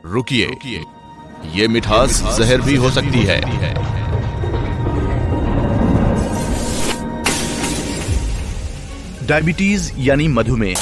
रुकिए, ये मिठास जहर भी हो सकती है। डायबिटीज यानी मधुमेह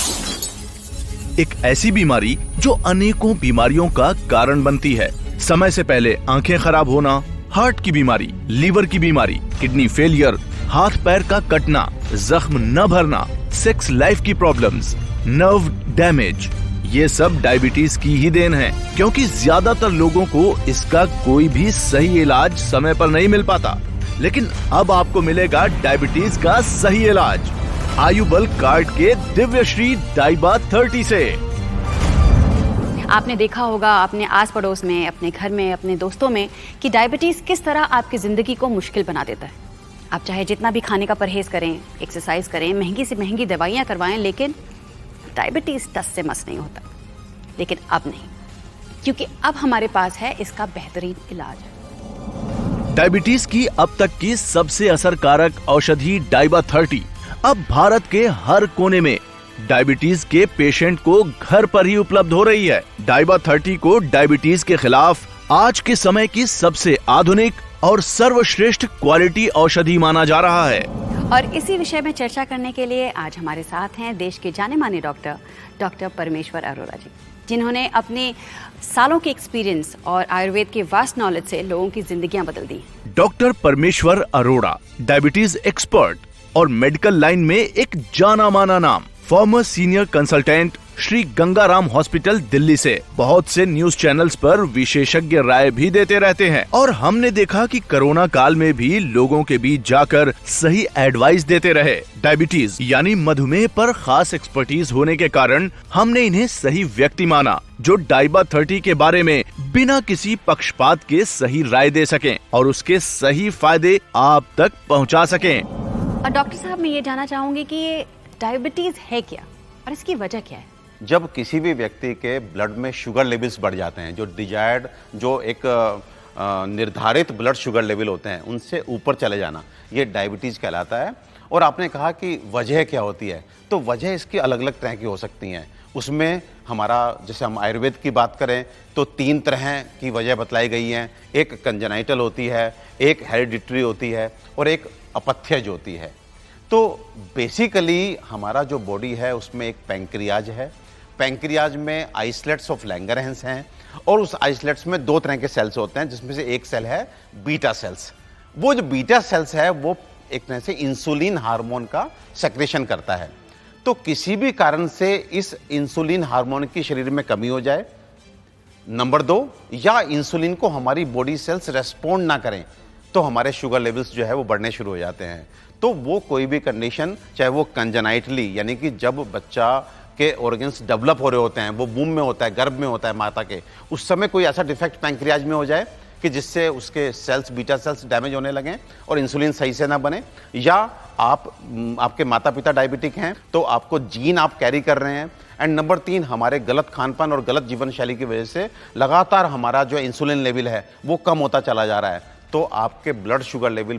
एक ऐसी बीमारी जो अनेकों बीमारियों का कारण बनती है। समय से पहले आंखें खराब होना, हार्ट की बीमारी, लीवर की बीमारी, किडनी फेलियर, हाथ पैर का कटना, जख्म न भरना, सेक्स लाइफ की प्रॉब्लम्स, नर्व डैमेज, ये सब डायबिटीज की ही देन है, क्योंकि ज्यादातर लोगों को इसका कोई भी सही इलाज समय पर नहीं मिल पाता। लेकिन अब आपको मिलेगा डायबिटीज का सही इलाज आयुबल कार्ड के दिव्यश्री डाइबा 30 से। आपने देखा होगा अपने आस पड़ोस में, अपने घर में, अपने दोस्तों में कि डायबिटीज किस तरह आपकी जिंदगी को मुश्किल बना देता है। आप चाहे जितना भी खाने का परहेज करें, एक्सरसाइज करें, महंगी से महंगी दवाइयां करवाएं, लेकिन डायबिटीज टस से मस नहीं होता। लेकिन अब नहीं, क्योंकि अब हमारे पास है इसका बेहतरीन इलाज। डायबिटीज की अब तक की सबसे असरकारक औषधि डाइबा 30 अब भारत के हर कोने में डायबिटीज के पेशेंट को घर पर ही उपलब्ध हो रही है। डाइबा 30 को डायबिटीज के खिलाफ आज के समय की सबसे आधुनिक और सर्वश्रेष्ठ क्वालिटी औषधि माना जा रहा है। और इसी विषय में चर्चा करने के लिए आज हमारे साथ हैं देश के जाने माने डॉक्टर परमेश्वर अरोड़ा जी, जिन्होंने अपने सालों के एक्सपीरियंस और आयुर्वेद के वास्ट नॉलेज से लोगों की जिंदगियां बदल दी। डॉक्टर परमेश्वर अरोड़ा डायबिटीज एक्सपर्ट और मेडिकल लाइन में एक जाना माना नाम। Farmer senior consultant Shri Gangaram hospital Delhi से बहुत से न्यूज चैनल्स पर विशेषज्ञ राय भी देते रहते हैं और हमने देखा कि कोरोना काल में भी लोगों के बीच जाकर सही एडवाइस देते रहे। डायबिटीज यानी मधुमेह पर खास एक्सपर्टीज होने के कारण हमने इन्हें सही व्यक्ति माना जो डाइबा 30 के बारे में बिना किसी पक्षपात के सही राय दे सकें और उसके सही फायदे आप तक पहुंचा सकें। और डॉक्टर साहब, मैं ये जानना चाहूंगी कि ये डायबिटीज है क्या और इसकी वजह क्या है? जब किसी भी व्यक्ति के ब्लड में शुगर लेवल्स बढ़ जाते हैं, जो डिजायर्ड, जो एक निर्धारित ब्लड शुगर लेवल होते हैं, उनसे ऊपर चले जाना, ये डायबिटीज कहलाता है। और आपने कहा कि वजह क्या होती है, तो वजह इसकी अलग अलग तरह की हो सकती हैं। उसमें हमारा, जैसे हम आयुर्वेद की बात करें तो 3 तरह की वजह बतलाई गई हैं। एक कंजेनाइटल होती है, एक हेरिडिटरी होती है और एक अपथ्यज होती है। तो बेसिकली हमारा जो बॉडी है उसमें एक पैंक्रियाज है। पैंक्रियाज में आइसलेट्स ऑफ लैंगरहैंस हैं और उस आइसलेट्स में 2 तरह के सेल्स होते हैं, जिसमें से एक सेल है बीटा सेल्स। वो जो बीटा सेल्स है वो एक तरह से इंसुलिन हार्मोन का सेक्रेशन करता है। तो किसी भी कारण से इस इंसुलिन हार्मोन की शरीर में कमी हो जाए, नंबर 2, या इंसुलिन को हमारी बॉडी सेल्स रेस्पॉन्ड ना करें, तो हमारे शुगर लेवल्स जो है वो बढ़ने शुरू हो जाते हैं। तो वो कोई भी कंडीशन, चाहे वो कंजेनाइटली यानी कि जब बच्चा के ऑर्गन्स डेवलप हो रहे होते हैं, वो वूम में होता है, गर्भ में होता है माता के, उस समय कोई ऐसा डिफेक्ट पैंक्रियाज में हो जाए कि जिससे उसके सेल्स, बीटा सेल्स डैमेज होने लगें और इंसुलिन सही से ना बने, या आपके माता पिता डायबिटिक हैं तो आपको जीन आप कैरी कर रहे हैं, एंड नंबर 3, हमारे गलत खान पान और गलत जीवन शैली की वजह से लगातार हमारा जो इंसुलिन लेवल है वो कम होता चला जा रहा है, तो आपके ब्लड शुगर लेवल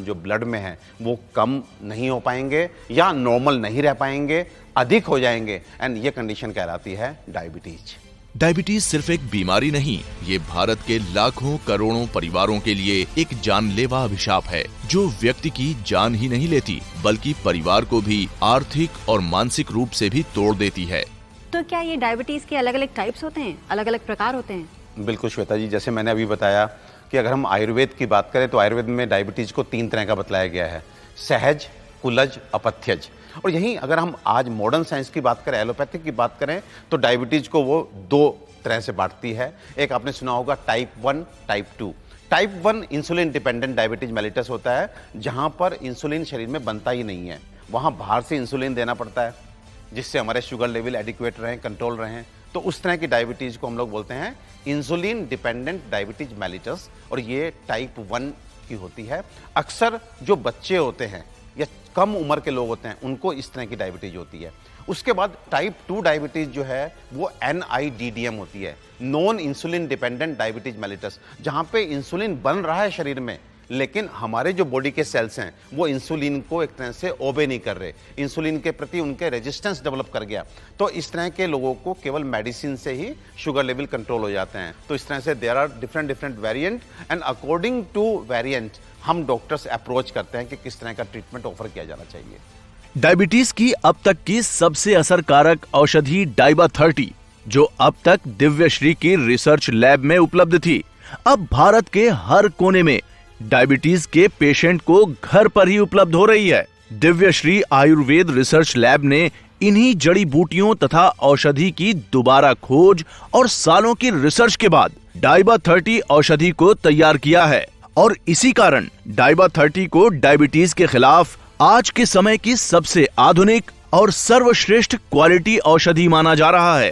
जो ब्लड में है वो कम नहीं हो पाएंगे या नॉर्मल नहीं रह पाएंगे, अधिक हो जाएंगे, एंड ये कंडीशन कहलाती है डायबिटीज। डायबिटीज सिर्फ एक बीमारी नहीं, ये भारत के लाखों करोड़ों परिवारों के लिए एक जानलेवा अभिशाप है जो व्यक्ति की जान ही नहीं लेती बल्कि परिवार को भी आर्थिक और मानसिक रूप से भी तोड़ देती है। तो क्या ये डायबिटीज के अलग अलग टाइप्स होते हैं, अलग अलग प्रकार होते हैं? बिल्कुल श्वेता जी, जैसे मैंने अभी बताया कि अगर हम आयुर्वेद की बात करें तो आयुर्वेद में डायबिटीज को 3 तरह का बतलाया गया है, सहज, कुलज, अपथ्यज। और यहीं अगर हम आज मॉडर्न साइंस की बात करें, एलोपैथिक की बात करें, तो डायबिटीज को वो 2 तरह से बांटती है। एक आपने सुना होगा type 1, type 2। Type 1 insulin dependent diabetes mellitus होता है, जहां पर इंसुलिन शरीर में बनता ही नहीं है, वहां बाहर से इंसुलिन देना पड़ता है जिससे हमारे शुगर लेवल एडिक्वेट रहें, कंट्रोल रहें। तो उस तरह की डायबिटीज को हम लोग बोलते हैं इंसुलिन डिपेंडेंट डायबिटीज मेलिटस, और ये टाइप 1 की होती है। अक्सर जो बच्चे होते हैं या कम उम्र के लोग होते हैं उनको इस तरह की डायबिटीज होती है। उसके बाद टाइप 2 डायबिटीज जो है वो NIDDM होती है, non insulin dependent diabetes mellitus, जहां पे इंसुलिन बन रहा है शरीर में लेकिन हमारे जो बॉडी के सेल्स हैं वो इंसुलिन को एक तरह से ओबे नहीं कर रहे, इंसुलिन के प्रति उनके रेजिस्टेंस डेवलप कर गया। तो इस तरह के लोगों को केवल मेडिसिन से ही शुगर लेवल कंट्रोल हो जाते हैं। तो इस तरह से there are different different variant and according to variant हम डॉक्टर्स अप्रोच करते हैं कि किस तरह का ट्रीटमेंट ऑफर किया जाना चाहिए। डायबिटीज की अब तक की सबसे असरकारक औषधि डाइबा 30, जो अब तक दिव्यश्री की रिसर्च लैब में उपलब्ध थी, अब भारत के हर कोने में डायबिटीज के पेशेंट को घर पर ही उपलब्ध हो रही है। दिव्यश्री आयुर्वेद रिसर्च लैब ने इन्हीं जड़ी बूटियों तथा औषधि की दोबारा खोज और सालों की रिसर्च के बाद डाइबा 30 औषधि को तैयार किया है और इसी कारण डाइबा 30 को डायबिटीज के खिलाफ आज के समय की सबसे आधुनिक और सर्वश्रेष्ठ क्वालिटी औषधि माना जा रहा है।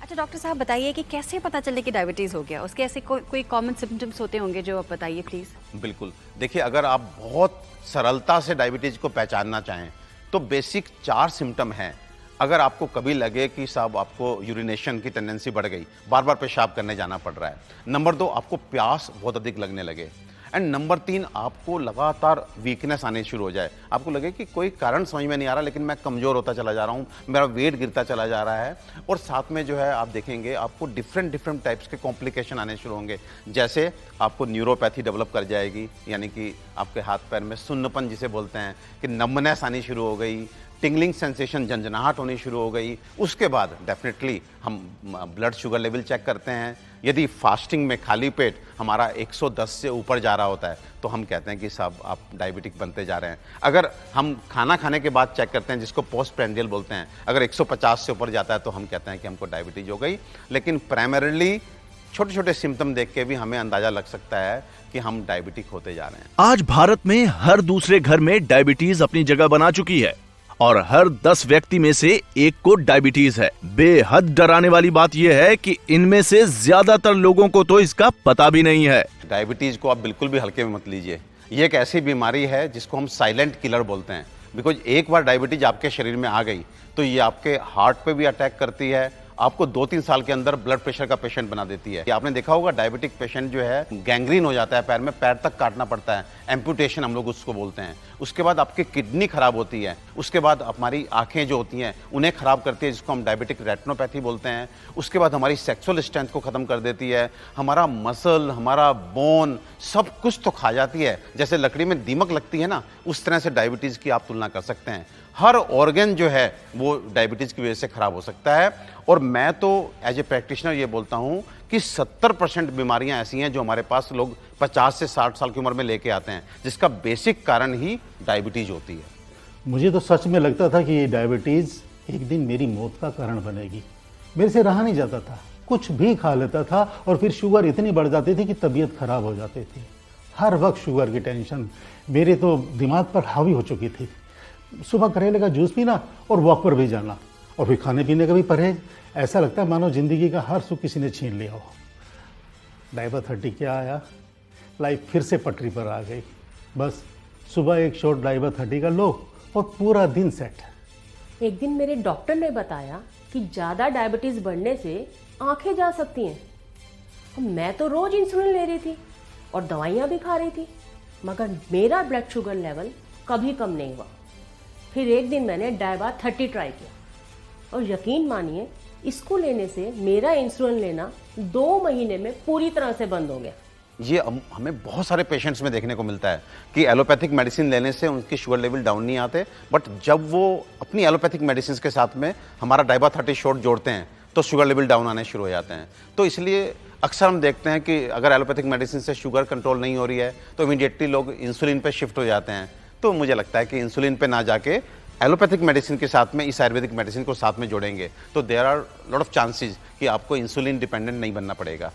अच्छा डॉक्टर साहब बताइए कि कैसे पता चले कि डायबिटीज हो गया, उसके ऐसे कोई कॉमन सिम्टम्स होते होंगे जो आप बताइए प्लीज। बिल्कुल, देखिए अगर आप बहुत सरलता से डायबिटीज को पहचानना चाहें तो बेसिक 4 सिम्टम हैं। अगर आपको कभी लगे कि साहब आपको यूरिनेशन की टेंडेंसी बढ़ गई, बार बार पेशाब करने जाना पड़ रहा है। नंबर 2, आपको प्यास बहुत अधिक लगने लगे। एंड नंबर 3, आपको लगातार वीकनेस आने शुरू हो जाए, आपको लगे कि कोई कारण समझ में नहीं आ रहा लेकिन मैं कमज़ोर होता चला जा रहा हूँ, मेरा वेट गिरता चला जा रहा है। और साथ में जो है आप देखेंगे आपको डिफरेंट टाइप्स के कॉम्प्लिकेशन आने शुरू होंगे। जैसे आपको न्यूरोपैथी डेवलप कर जाएगी, यानी कि आपके हाथ पैर में सुन्नपन जिसे बोलते हैं, कि नम्बनेस आनी शुरू हो गई, टिंगलिंग सेंसेशन, झंझनाहट होनी शुरू हो गई। उसके बाद डेफिनेटली हम ब्लड शुगर लेवल चेक करते हैं। यदि फास्टिंग में खाली पेट हमारा 110 से ऊपर जा रहा होता है तो हम कहते हैं कि साहब आप डायबिटिक बनते जा रहे हैं। अगर हम खाना खाने के बाद चेक करते हैं, जिसको पोस्ट प्रेंडियल बोलते हैं, अगर 150 से ऊपर जाता है तो हम कहते हैं कि हमको डायबिटीज हो गई। लेकिन प्राइमरीली छोटे छोटे सिम्टम देख के भी हमें अंदाजा लग सकता है कि हम डायबिटिक होते जा रहे हैं। आज भारत में हर दूसरे घर में डायबिटीज अपनी जगह बना चुकी है और हर 10 व्यक्ति में से एक को डायबिटीज है। बेहद डराने वाली बात यह है कि इनमें से ज्यादातर लोगों को तो इसका पता भी नहीं है। डायबिटीज को आप बिल्कुल भी हल्के में मत लीजिए। ये एक ऐसी बीमारी है जिसको हम साइलेंट किलर बोलते हैं। बिकॉज एक बार डायबिटीज आपके शरीर में आ गई तो ये आपके हार्ट पे भी अटैक करती है, आपको 2-3 साल के अंदर ब्लड प्रेशर का पेशेंट बना देती है। आपने देखा होगा डायबिटिक पेशेंट जो है गैंग्रीन हो जाता है पैर में, पैर तक काटना पड़ता है, एम्पुटेशन हम लोग उसको बोलते हैं। उसके बाद आपकी किडनी खराब होती है, उसके बाद हमारी आंखें जो होती हैं उन्हें खराब करती है, जिसको हम डायबिटिक रेटिनोपैथी बोलते हैं। उसके बाद हमारी सेक्सुअल स्ट्रेंथ को खत्म कर देती है, हमारा मसल, हमारा बोन सब कुछ तो खा जाती है। जैसे लकड़ी में दीमक लगती है ना, उस तरह से डायबिटीज की आप तुलना कर सकते हैं। हर ऑर्गन जो है वो डायबिटीज की वजह से खराब हो सकता है। और मैं तो एज ए प्रैक्टिशनर ये बोलता हूँ कि 70% बीमारियां ऐसी हैं जो हमारे पास लोग 50 से 60 साल की उम्र में लेके आते हैं, जिसका बेसिक कारण ही डायबिटीज होती है। मुझे तो सच में लगता था कि ये डायबिटीज़ एक दिन मेरी मौत का कारण बनेगी। मेरे से रहा नहीं जाता था, कुछ भी खा लेता था और फिर शुगर इतनी बढ़ जाती थी कि तबीयत खराब हो जाती थी। हर वक्त शुगर की टेंशन मेरे तो दिमाग पर हावी हो चुकी थी। सुबह करेले का जूस पीना और वॉक पर भी जाना और फिर खाने पीने का भी परहेज। ऐसा लगता है मानो जिंदगी का हर सुख किसी ने छीन लिया हो। डाइबा 30 क्या आया, लाइफ फिर से पटरी पर आ गई। बस सुबह एक शॉट डाइबा 30 का लो और पूरा दिन सेट। एक दिन मेरे डॉक्टर ने बताया कि ज़्यादा डायबिटीज़ बढ़ने से आंखें जा सकती हैं। मैं तो रोज़ इंसुलिन ले रही थी और दवाइयाँ भी खा रही थी, मगर मेरा ब्लड शुगर लेवल कभी कम नहीं हुआ। फिर एक दिन मैंने डाइबा 30 ट्राई किया और यकीन मानिए इसको लेने से मेरा इंसुलिन लेना 2 महीने में पूरी तरह से बंद हो गया। ये हमें बहुत सारे पेशेंट्स में देखने को मिलता है कि एलोपैथिक मेडिसिन लेने से उनके शुगर लेवल डाउन नहीं आते, बट जब वो अपनी एलोपैथिक मेडिसिन के साथ में हमारा डाइबा 30 शॉट जोड़ते हैं तो शुगर लेवल डाउन आने शुरू हो जाते हैं। तो इसलिए अक्सर हम देखते हैं कि अगर एलोपैथिक मेडिसिन से शुगर कंट्रोल नहीं हो रही है तो इमीडिएटली लोग इंसुलिन पे शिफ्ट हो जाते हैं। तो मुझे लगता है कि इंसुलिन पे ना जाके एलोपैथिक मेडिसिन के साथ में इस आयुर्वेदिक मेडिसिन को साथ में जोड़ेंगे तो there are lot of chances कि आपको इंसुलिन डिपेंडेंट नहीं बनना पड़ेगा।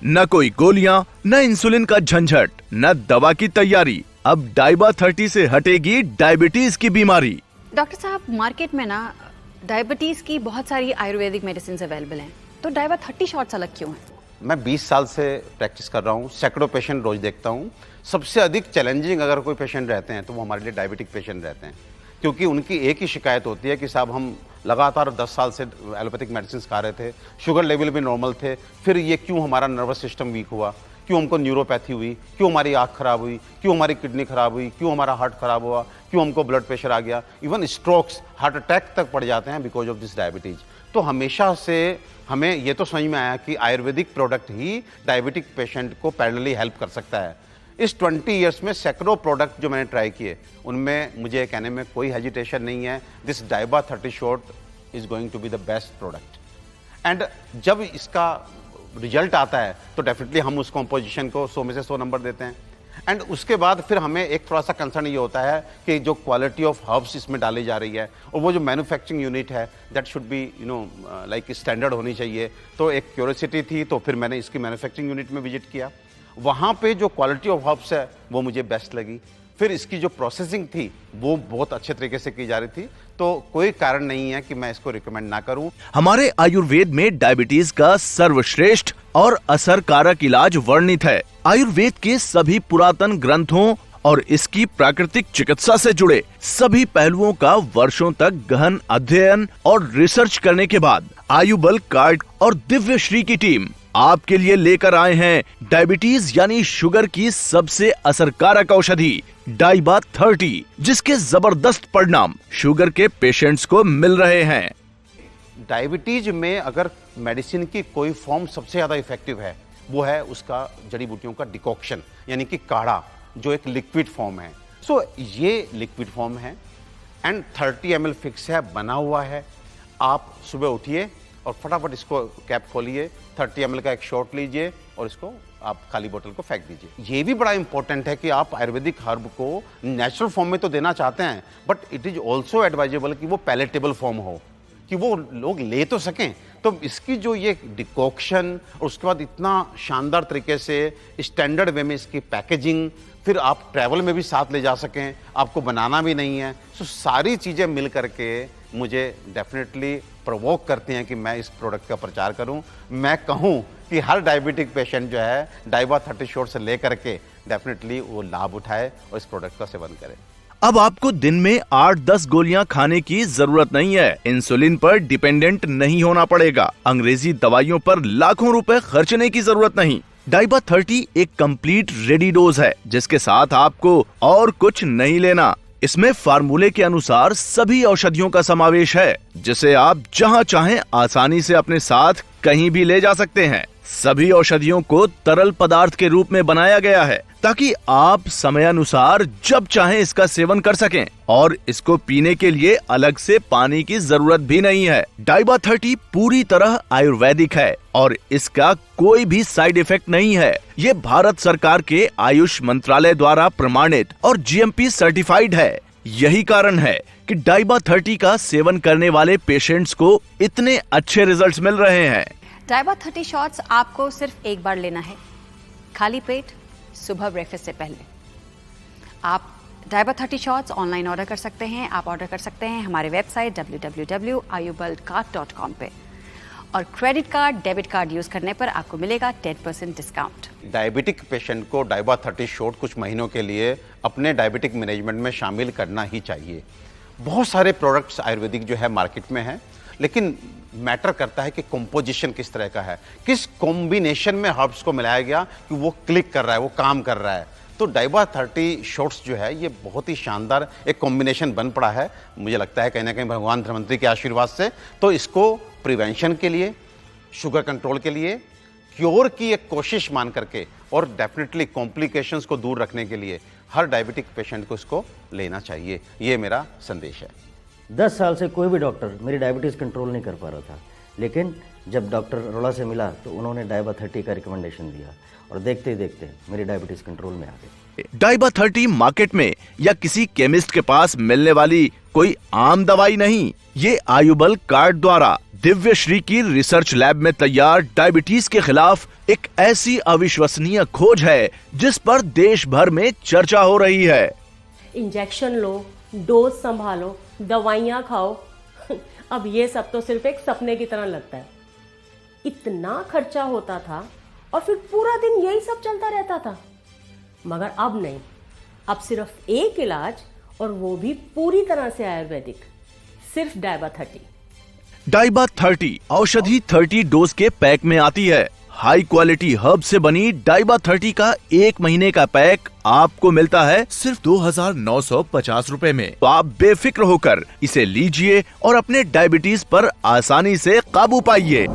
न कोई गोलियां, न इंसुलिन का झंझट, न दवा की तैयारी। अब डाइबा 30 से हटेगी डायबिटीज की बीमारी। डॉक्टर साहब मार्केट में ना डायबिटीज की बहुत सारी आयुर्वेदिक मेडिसिन अवेलेबल हैं, तो डाइबा 30 शॉट्स अलग क्यों है? मैं 20 साल से प्रैक्टिस कर रहा हूँ, सैकड़ों पेशेंट रोज देखता हूँ। सबसे अधिक चैलेंजिंग अगर कोई पेशेंट रहते हैं तो वो हमारे लिए डायबिटिक पेशेंट रहते हैं, क्योंकि उनकी एक ही शिकायत होती है कि साहब हम लगातार 10 साल से एलोपैथिक मेडिसिन खा रहे थे, शुगर लेवल भी नॉर्मल थे, फिर ये क्यों हमारा नर्वस सिस्टम वीक हुआ, क्यों हमको न्यूरोपैथी हुई, क्यों हमारी आँख खराब हुई, क्यों हमारी किडनी खराब हुई, क्यों हमारा हार्ट खराब हुआ, क्यों हमको ब्लड प्रेशर आ गया, इवन स्ट्रोक्स, हार्ट अटैक तक पड़ जाते हैं बिकॉज ऑफ दिस डायबिटीज। तो हमेशा से हमें ये तो समझ में आया कि आयुर्वेदिक प्रोडक्ट ही डायबिटिक पेशेंट को पैरेलली हेल्प कर सकता है। इस 20 ईयर्स में सैकड़ों प्रोडक्ट जो मैंने ट्राई किए, उनमें मुझे कहने में कोई हेजिटेशन नहीं है, दिस डाइबा 30 shot is going to be the best product. And जब इसका रिजल्ट आता है तो डेफिनेटली हम उस कॉम्पोजिशन को 100 में से 100 नंबर देते हैं। एंड उसके बाद फिर हमें एक थोड़ा सा कंसर्न ये होता है कि जो क्वालिटी ऑफ हर्ब्स इसमें डाली जा रही है और वो जो मैन्युफैक्चरिंग यूनिट है that should be like standard होनी चाहिए। तो एक क्यूरियोसिटी थी, तो फिर मैंने इसकी मैन्युफैक्चरिंग यूनिट में विजिट किया। वहाँ पे जो क्वालिटी ऑफ हर्ब्स है वो मुझे बेस्ट लगी। फिर इसकी जो प्रोसेसिंग थी वो बहुत अच्छे तरीके से की जा रही थी, तो कोई कारण नहीं है कि मैं इसको रिकमेंड ना करूं। हमारे आयुर्वेद में डायबिटीज का सर्वश्रेष्ठ और असरकारक इलाज वर्णित है। आयुर्वेद के सभी पुरातन ग्रंथों और इसकी प्राकृतिक चिकित्सा से जुड़े सभी पहलुओं का वर्षों तक गहन अध्ययन और रिसर्च करने के बाद आयुबल कार्ड और दिव्य श्री की टीम आपके लिए लेकर आए हैं डायबिटीज यानी शुगर की सबसे असरकारक औषधि डाइबा 30, जिसके जबरदस्त परिणाम शुगर के पेशेंट्स को मिल रहे हैं। डायबिटीज में अगर मेडिसिन की कोई फॉर्म सबसे ज्यादा इफेक्टिव है वो है उसका जड़ी बूटियों का डिकॉक्शन, यानी कि काढ़ा, जो एक लिक्विड फॉर्म है। सो ये लिक्विड फॉर्म है एंड 30 ml फिक्स है, बना हुआ है। आप सुबह उठिए और फटाफट इसको कैप खोलिए, 30 ml का एक शॉट लीजिए और इसको आप खाली बोतल को फेंक दीजिए। ये भी बड़ा इंपॉर्टेंट है कि आप आयुर्वेदिक हर्ब को नेचुरल फॉर्म में तो देना चाहते हैं, but it is also advisable कि वो पैलेटेबल फॉर्म हो, कि वो लोग ले तो सकें। तो इसकी जो ये डिकॉक्शन और उसके बाद इतना शानदार तरीके से स्टैंडर्ड वे में इसकी पैकेजिंग, फिर आप ट्रैवल में भी साथ ले जा सकें, आपको बनाना भी नहीं है। सो सारी चीज़ें मिल करके मुझे डेफिनेटली प्रोवोक करती हैं कि मैं इस प्रोडक्ट का प्रचार करूं। मैं कहूं कि हर डायबिटिक पेशेंट जो है डाइबा 30 शॉट से लेकर के डेफिनेटली वो लाभ उठाए और इस प्रोडक्ट का सेवन करे। अब आपको दिन में 8-10 गोलियां खाने की जरूरत नहीं है। इंसुलिन पर डिपेंडेंट नहीं होना पड़ेगा। अंग्रेजी दवाइयों पर लाखों रुपए खर्चने की जरूरत नहीं। डाइबा 30 एक कंप्लीट रेडी डोज है, जिसके साथ आपको और कुछ नहीं लेना। इसमें फार्मूले के अनुसार सभी औषधियों का समावेश है, जिसे आप जहां चाहें आसानी से अपने साथ कहीं भी ले जा सकते हैं। सभी औषधियों को तरल पदार्थ के रूप में बनाया गया है ताकि आप समयानुसार जब चाहें इसका सेवन कर सकें, और इसको पीने के लिए अलग से पानी की जरूरत भी नहीं है। डाइबा 30 पूरी तरह आयुर्वेदिक है और इसका कोई भी साइड इफेक्ट नहीं है। ये भारत सरकार के आयुष मंत्रालय द्वारा प्रमाणित और GMP सर्टिफाइड है। यही कारण है कि डाइबा 30 का सेवन करने वाले पेशेंट्स को इतने अच्छे रिजल्ट्स मिल रहे हैं। डाइबा 30 शॉट्स आपको सिर्फ एक बार लेना है, खाली पेट, सुबह ब्रेकफास्ट से पहले। आप डाइबा 30 शॉट्स ऑनलाइन ऑर्डर कर सकते हैं। आप ऑर्डर कर सकते हैं हमारे वेबसाइट www.ayubalcard.com पे, और credit card, debit card use करने पर आपको मिलेगा 10% डिस्काउंट। डायबिटिक पेशेंट को डाइबा 30 शॉट कुछ महीनों के लिए अपने डायबिटिक मैनेजमेंट में शामिल करना ही चाहिए। बहुत सारे प्रोडक्ट्स आयुर्वेदिक जो है मार्केट में है, लेकिन मैटर करता है कि कंपोजिशन किस तरह का है, किस कॉम्बिनेशन में हर्ब्स को मिलाया गया कि वो क्लिक कर रहा है, वो काम कर रहा है। तो डाइबा 30 शॉट्स जो है ये बहुत ही शानदार एक कॉम्बिनेशन बन पड़ा है, मुझे लगता है कहीं ना कहीं भगवान धन्वंतरी के आशीर्वाद से। तो इसको प्रिवेंशन के लिए, शुगर कंट्रोल के लिए, क्योर की एक कोशिश मान करके और डेफिनेटली कॉम्प्लिकेशंस को दूर रखने के लिए हर डायबिटिक पेशेंट को इसको लेना चाहिए। ये मेरा संदेश है। 10 साल से कोई भी डॉक्टर मेरी डायबिटीज़ कंट्रोल नहीं कर पा रहा था, लेकिन जब डॉक्टर अरोड़ा से मिला तो उन्होंने डाइबा 30 का रिकमेंडेशन दिया और देखते ही देखते मेरी डायबिटीज़ कंट्रोल में आ गई। डाइबा 30 मार्केट में या किसी केमिस्ट के पास मिलने वाली कोई आम दवाई नहीं। ये आयुबल कार्ड द्वारा दिव्य श्री की रिसर्च लैब में तैयार डायबिटीज के खिलाफ एक ऐसी अविश्वसनीय खोज है जिस पर देश भर में चर्चा हो रही है। इंजेक्शन लो, डोज संभालो, दवाइयाँ खाओ, अब ये सब तो सिर्फ एक सपने की तरह लगता है। इतना खर्चा होता था और फिर पूरा दिन यही सब चलता रहता था। मगर अब नहीं, अब सिर्फ एक इलाज, और वो भी पूरी तरह से आयुर्वेदिक, सिर्फ डाइबा 30। डाइबा 30 औषधि 30 डोज के पैक में आती है। हाई क्वालिटी हर्ब से बनी डाइबा 30 का 1 महीने का पैक आपको मिलता है सिर्फ 2,950 रुपए में। तो आप बेफिक्र होकर इसे लीजिए और अपने डायबिटीज पर आसानी से काबू पाइए।